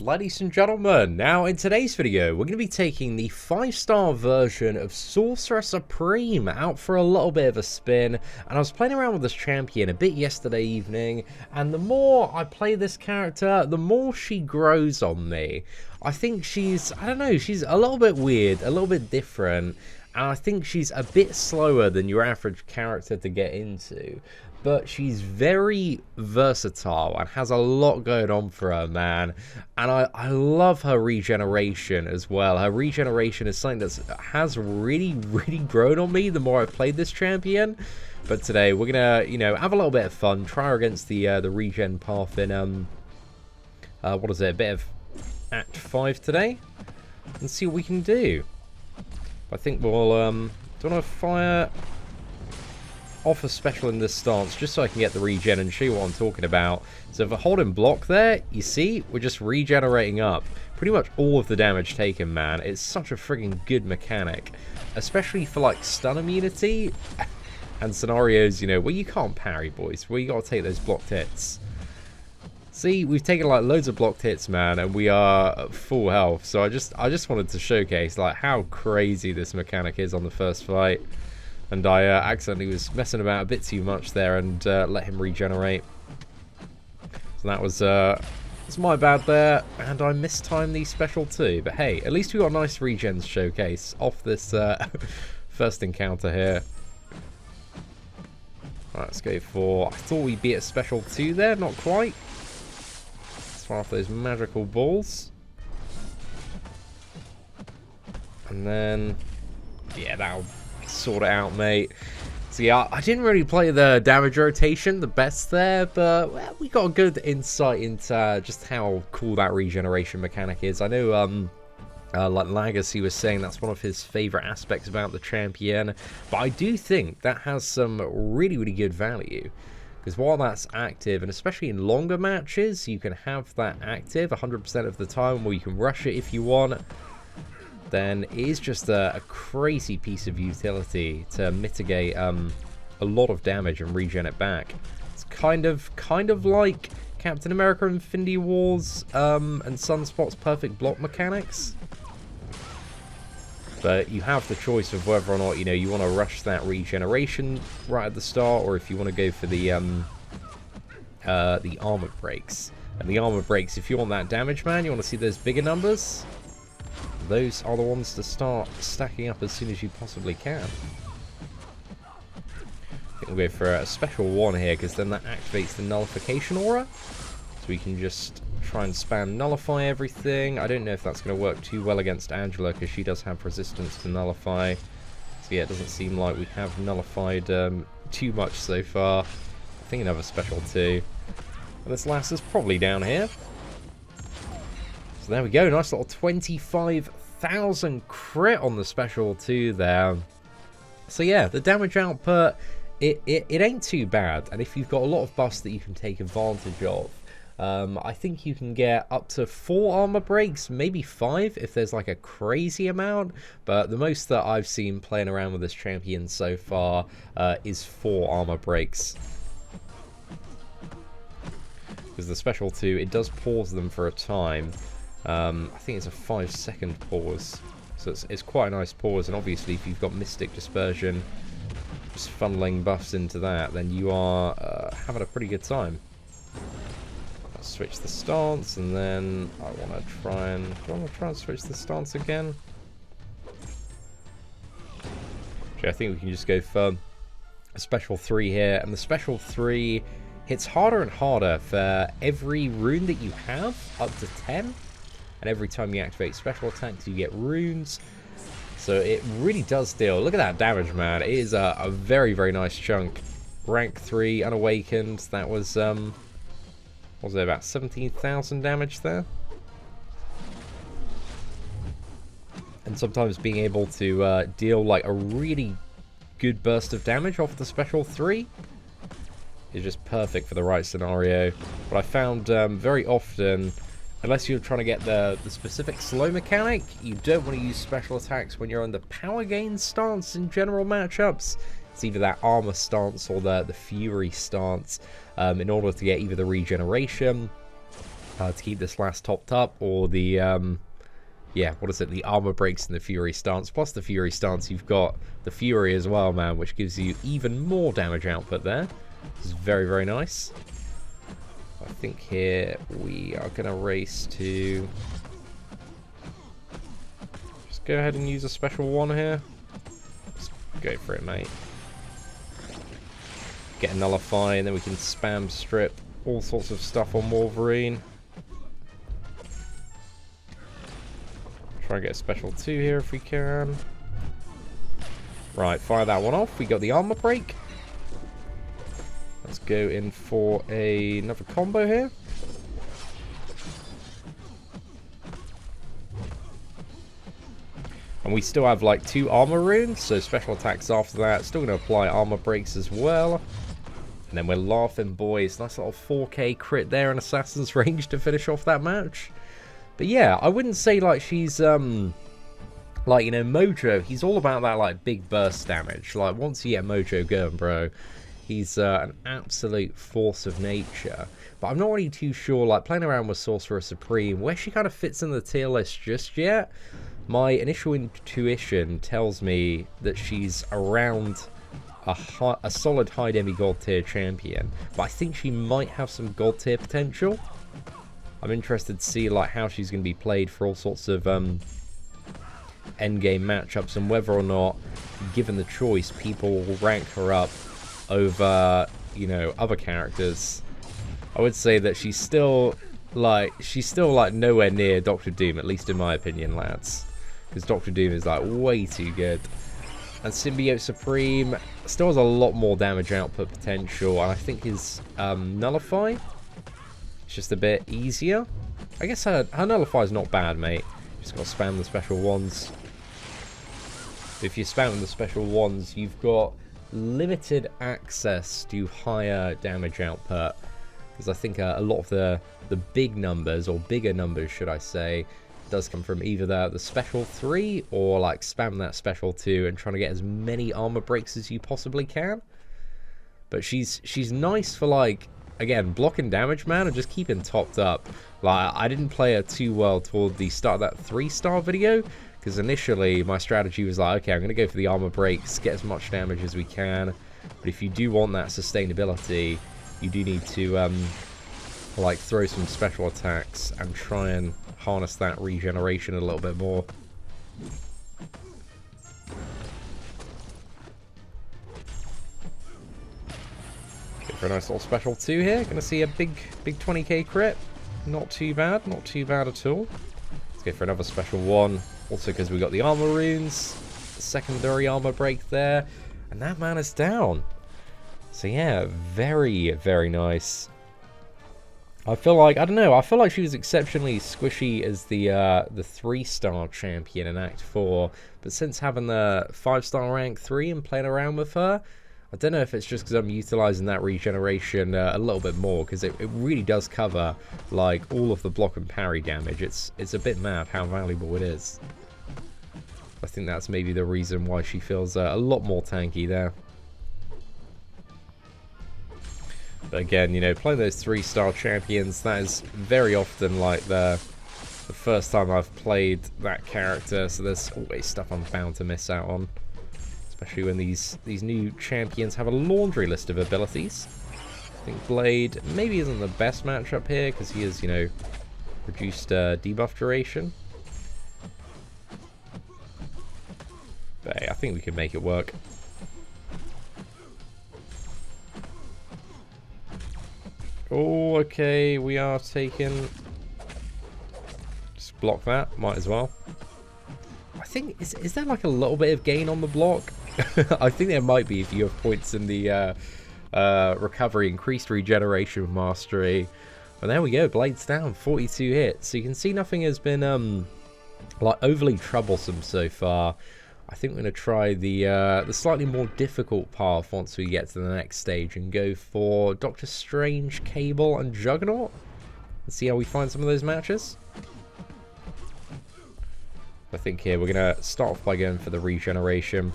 Ladies and gentlemen, now in today's video we're going to be taking the 5-star version of Sorcerer Supreme out for a little bit of a spin. And I was playing around with this champion a bit yesterday evening, and the more I play this character, the more she grows on me. I think she's, I don't know, she's a little bit weird, a little bit different, and I think she's a bit slower than your average character to get into. But she's very versatile and has a lot going on for her, man. And I love her regeneration as well. Her regeneration is something that has really grown on me the more I've played this champion. But today we're gonna, have a little bit of fun, try her against the regen path in what is it, a bit of Act 5 today, and see what we can do. I think we'll do you want to fire off a special in this stance just so I can get the regen and show you what I'm talking about. So if I hold in block there, you see, we're just regenerating up pretty much all of the damage taken, man. It's such a friggin' good mechanic, especially for like stun immunity and scenarios, where you can't parry, boys, where you gotta take those blocked hits. See, we've taken like loads of blocked hits, man, and we are at full health. So I just wanted to showcase like how crazy this mechanic is on the first fight. And I accidentally was messing about a bit too much there and let him regenerate. So that was it's my bad there, and I mistimed the special too. But hey, at least we got a nice regens showcase off this first encounter here. Right, let's go for, I thought we'd be at special 2 there, not quite. Let's fire off those magical balls. And then, yeah, that'll sort it out, mate. So yeah, I didn't really play the damage rotation the best there, but well, we got a good insight into just how cool that regeneration mechanic is. I know like Legacy was saying that's one of his favorite aspects about the champion, but I do think that has some really good value, because while that's active, and especially in longer matches, you can have that active 100% of the time, where you can rush it if you want. Then it is just a crazy piece of utility to mitigate a lot of damage and regen it back. It's kind of like Captain America Infinity Wars and Sunspot's perfect block mechanics. But you have the choice of whether or not you want to rush that regeneration right at the start, or if you want to go for the armor breaks. And the armor breaks, if you want that damage, man, you want to see those bigger numbers. Those are the ones to start stacking up as soon as you possibly can. I think we'll go for a special 1 here, because then that activates the nullification aura. So we can just try and spam nullify everything. I don't know if that's going to work too well against Angela, because she does have resistance to nullify. So yeah, it doesn't seem like we have nullified too much so far. I think another special 2. And this last is probably down here. So there we go, nice little 25,000 crit on the special 2 there. So yeah, the damage output, it ain't too bad. And if you've got a lot of buffs that you can take advantage of, I think you can get up to 4 armor breaks, maybe 5 if there's like a crazy amount. But the most that I've seen playing around with this champion so far is 4 armor breaks. Because the special 2, it does pause them for a time. I think it's a 5-second pause, so it's quite a nice pause. And obviously if you've got Mystic Dispersion just funneling buffs into that, then you are having a pretty good time. I'll switch the stance, and then I want to try and switch the stance again. Actually, I think we can just go for a special 3 here, and the special 3 hits harder and harder for every rune that you have, up to 10. And every time you activate special attacks, you get runes. So it really does deal. Look at that damage, man. It is a very nice chunk. Rank 3, Unawakened. That was, what was it, about 17,000 damage there? And sometimes being able to deal like a really good burst of damage off the special 3 is just perfect for the right scenario. But I found very often, unless you're trying to get the specific slow mechanic, you don't want to use special attacks when you're on the power gain stance in general matchups. It's either that armor stance or the fury stance in order to get either the regeneration to keep this last topped up, or the yeah, what is it? The armor breaks and the Fury stance. Plus the Fury stance, you've got the Fury as well, man, which gives you even more damage output there. This is very, very nice. I think here we are going to race to... Just go ahead and use a special one here. Just go for it, mate. Get a nullify, and then we can spam strip all sorts of stuff on Wolverine. Try and get a special 2 here if we can. Right, fire that one off. We got the armor break. Let's go in for another combo here. And we still have like 2 armor runes, so special attacks after that. Still going to apply armor breaks as well. And then we're laughing, boys. Nice little 4K crit there in Assassin's Range to finish off that match. But yeah, I wouldn't say like she's, like, you know, Mojo, he's all about that, like, big burst damage. Like, once you get Mojo going, bro, he's an absolute force of nature. But I'm not really too sure, like, playing around with Sorcerer Supreme, where she kind of fits in the tier list just yet. My initial intuition tells me that she's around a solid high demigod tier champion. But I think she might have some god tier potential. I'm interested to see like how she's going to be played for all sorts of endgame matchups, and whether or not, given the choice, people will rank her up over, you know, other characters. I would say that she's still like nowhere near Doctor Doom, at least in my opinion, lads, because Doctor Doom is like way too good. And Symbiote Supreme still has a lot more damage output potential, and I think his nullify, just a bit easier. I guess her nullify is not bad, mate. Just got to spam the special ones. If you spam the special ones, you've got limited access to higher damage output, because I think a lot of the big numbers, or bigger numbers should I say, does come from either the special 3 or like spam that special 2 and trying to get as many armor breaks as you possibly can. But she's nice for, like, again, blocking damage, man, and just keeping topped up. Like, I didn't play her too well toward the start of that 3-star video, because initially my strategy was like, okay, I'm going to go for the armor breaks, get as much damage as we can. But if you do want that sustainability, you do need to, like, throw some special attacks and try and harness that regeneration a little bit more. For a nice little special 2 here. Gonna see a big 20k crit. Not too bad, not too bad at all. Let's go for another special 1. Also because we got the armor runes, the secondary armor break there, and that man is down. So yeah, very, very nice. I feel like, I don't know, I feel like she was exceptionally squishy as the 3-star champion in Act 4, but since having the 5-star rank 3 and playing around with her, I don't know if it's just because I'm utilizing that regeneration a little bit more, because it really does cover like all of the block and parry damage. It's a bit mad how valuable it is. I think that's maybe the reason why she feels a lot more tanky there. But again, you know, playing those 3-star champions, that is very often like the first time I've played that character, so there's always stuff I'm bound to miss out on. Especially when these new champions have a laundry list of abilities. I think Blade maybe isn't the best matchup here, because he is, you know, reduced debuff duration. But hey, I think we can make it work. Oh, okay, we are taking... Just block that, might as well. I think, is there like a little bit of gain on the block? I think there might be if you have points in the recovery, increased regeneration mastery. But there we go, Blade's down, 42 hits. So you can see nothing has been like overly troublesome so far. I think we're going to try the slightly more difficult path once we get to the next stage and go for Doctor Strange, Cable, and Juggernaut. Let's see how we find some of those matches. I think here we're going to start off by going for the regeneration.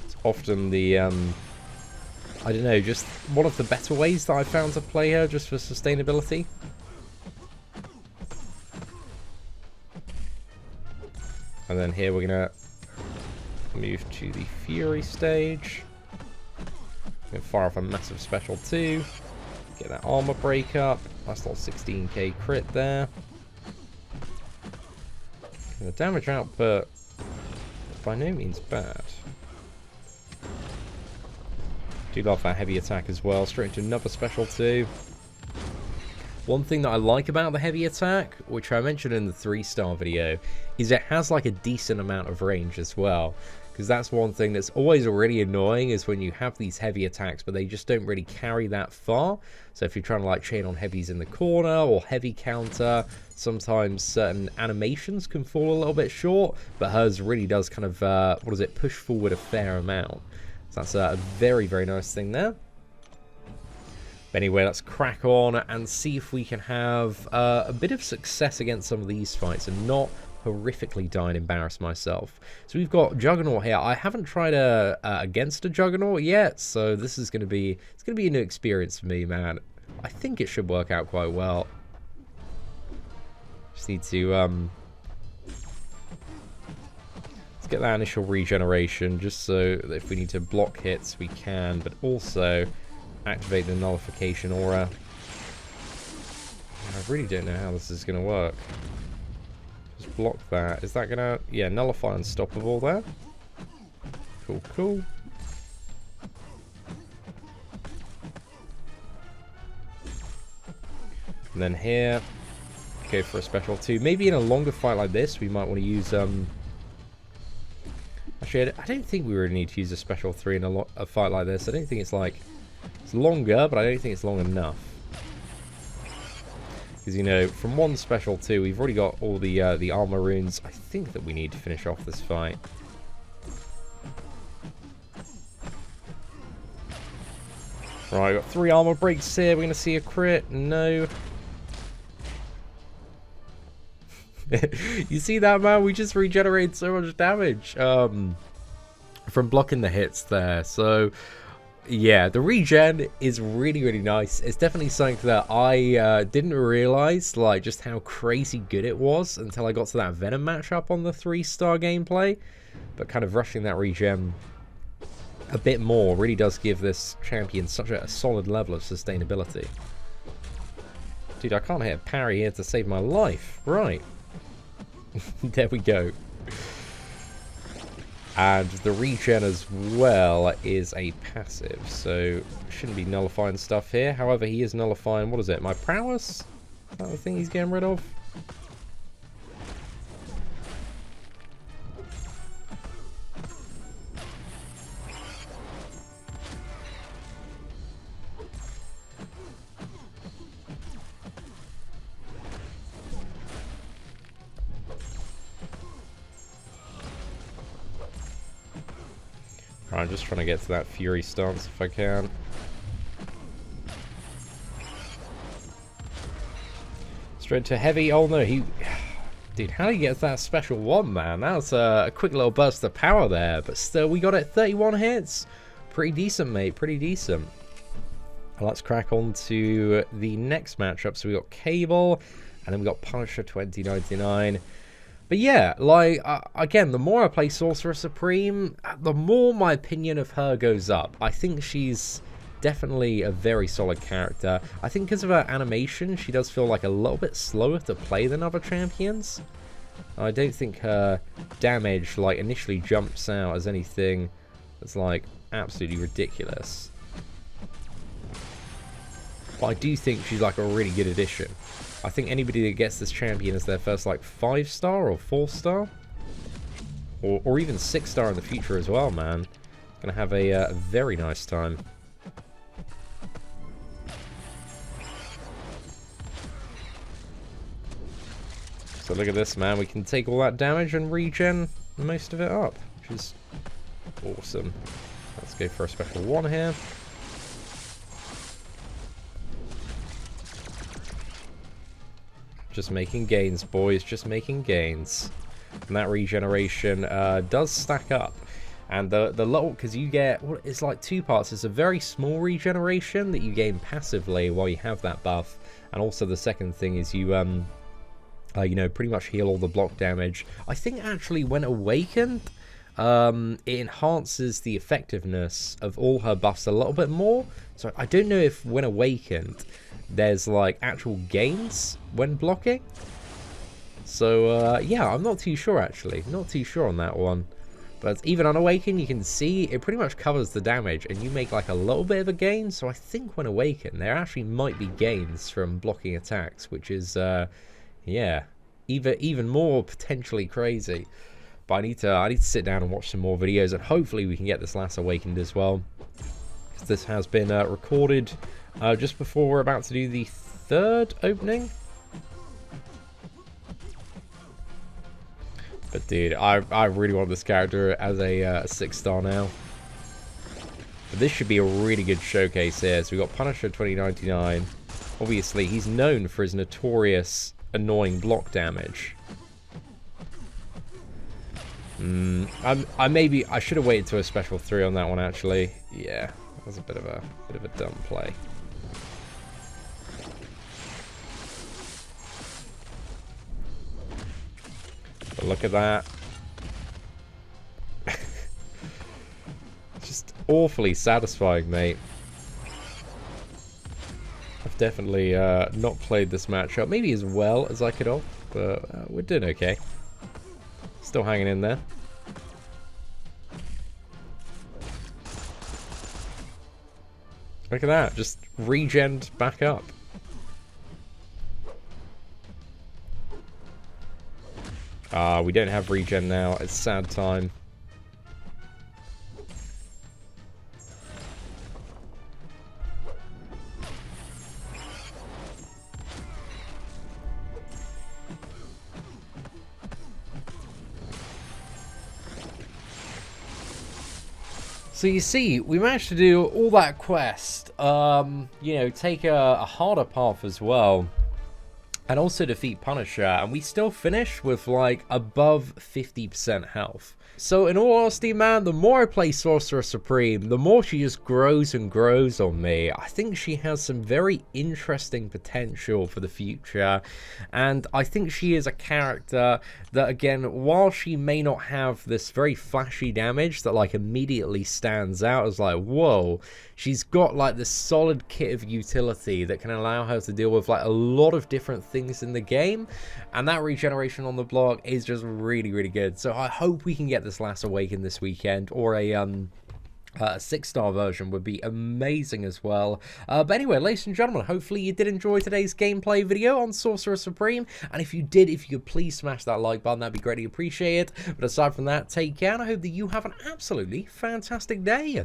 It's often the I don't know, just one of the better ways that I found to play her just for sustainability. And then here we're going to move to the Fury stage. We're going to fire off a massive special too. Get that armor break up. Nice little 16k crit there. And the damage output by no means bad. Do love that heavy attack as well. Straight into another special too. One thing that I like about the heavy attack, which I mentioned in the 3-star video, is it has like a decent amount of range as well. Because that's one thing that's always really annoying, is when you have these heavy attacks, but they just don't really carry that far. So if you're trying to like chain on heavies in the corner or heavy counter, sometimes certain animations can fall a little bit short, but hers really does kind of, push forward a fair amount. So that's a very, very nice thing there. But anyway, let's crack on and see if we can have a bit of success against some of these fights and not horrifically die and embarrass myself. So we've got Juggernaut here. I haven't tried against a Juggernaut yet, so this is going to be a new experience for me, man. I think it should work out quite well. Just need to let's get that initial regeneration, just so that if we need to block hits, we can, but also activate the nullification aura. I really don't know how this is going to work. Just block that. Is that going to... yeah, nullify unstoppable there. Cool, cool. And then here, go for a special 2. Maybe in a longer fight like this, we might want to use... actually, I don't think we really need to use a special 3 in a fight like this. I don't think it's like... it's longer, but I don't think it's long enough. Because, you know, from 1 special 2, we've already got all the armor runes. I think that we need to finish off this fight. Right, we've got 3 armor breaks here. We're going to see a crit. No. You see that, man? We just regenerated so much damage from blocking the hits there. So... yeah, the regen is really, really nice. It's definitely something that I didn't realize, like, just how crazy good it was until I got to that Venom matchup on the 3-star gameplay. But kind of rushing that regen a bit more really does give this champion such a solid level of sustainability. Dude, I can't hit a parry here to save my life. Right. There we go. And the regen as well is a passive, so shouldn't be nullifying stuff here. However, he is nullifying, what is it, my prowess? Is that the thing he's getting rid of? I'm just trying to get to that Fury stance if I can. Straight to heavy. Oh no, he... dude, how did he get that special 1, man? That was a quick little burst of power there. But still, we got it 31 hits. Pretty decent, mate. Pretty decent. Let's crack on to the next matchup. So we got Cable, and then we got Punisher 2099. But yeah, like, again, the more I play Sorcerer Supreme, the more my opinion of her goes up. I think she's definitely a very solid character. I think because of her animation, she does feel like a little bit slower to play than other champions. I don't think her damage, like, initially jumps out as anything that's, like, absolutely ridiculous. But I do think she's, like, a really good addition. I think anybody that gets this champion as their first, like, 5-star or 4-star, or even 6-star in the future as well, man, gonna have a very nice time. So look at this, man. We can take all that damage and regen most of it up, which is awesome. Let's go for a special 1 here. Just making gains, boys. Just making gains. And that regeneration does stack up. And the little, because you get, well, it's like two parts. It's a very small regeneration that you gain passively while you have that buff. And also the second thing is you, you know, pretty much heal all the block damage. I think actually when awakened, it enhances the effectiveness of all her buffs a little bit more. So I don't know if when awakened, there's like actual gains when blocking. So yeah, I'm not too sure actually. Not too sure on that one. But even on Awaken, you can see it pretty much covers the damage, and you make like a little bit of a gain. So I think when Awaken, there actually might be gains from blocking attacks, which is, yeah, even more potentially crazy. But I need to sit down and watch some more videos, and hopefully we can get this last Awakened as well. This has been recorded just before we're about to do the third opening. But dude, I really want this character as a 6-star now. But this should be a really good showcase here. So we got Punisher 2099. Obviously, he's known for his notorious annoying block damage. I should have waited to a special 3 on that one actually. Yeah, that was a bit of a dumb play. But look at that. Just awfully satisfying, mate. I've definitely not played this matchup maybe as well as I could have, but we're doing okay. Still hanging in there. Look at that, just regened back up. We don't have regen now. It's sad time. So you see, we managed to do all that quest. You know, take a harder path as well. And also defeat Punisher, and we still finish with like above 50% health. So in all honesty, man, the more I play Sorcerer Supreme, the more she just grows and grows on me. I think she has some very interesting potential for the future, and I think she is a character that, again, while she may not have this very flashy damage that like immediately stands out as like, whoa, she's got like this solid kit of utility that can allow her to deal with like a lot of different things in the game, and that regeneration on the block is just really, really good. So I hope we can get this last Awaken this weekend, or a 6-star version would be amazing as well. But anyway, ladies and gentlemen, hopefully you did enjoy today's gameplay video on Sorcerer Supreme, and if you did, if you could please smash that like button, that'd be greatly appreciated. But aside from that, take care, and I hope that you have an absolutely fantastic day.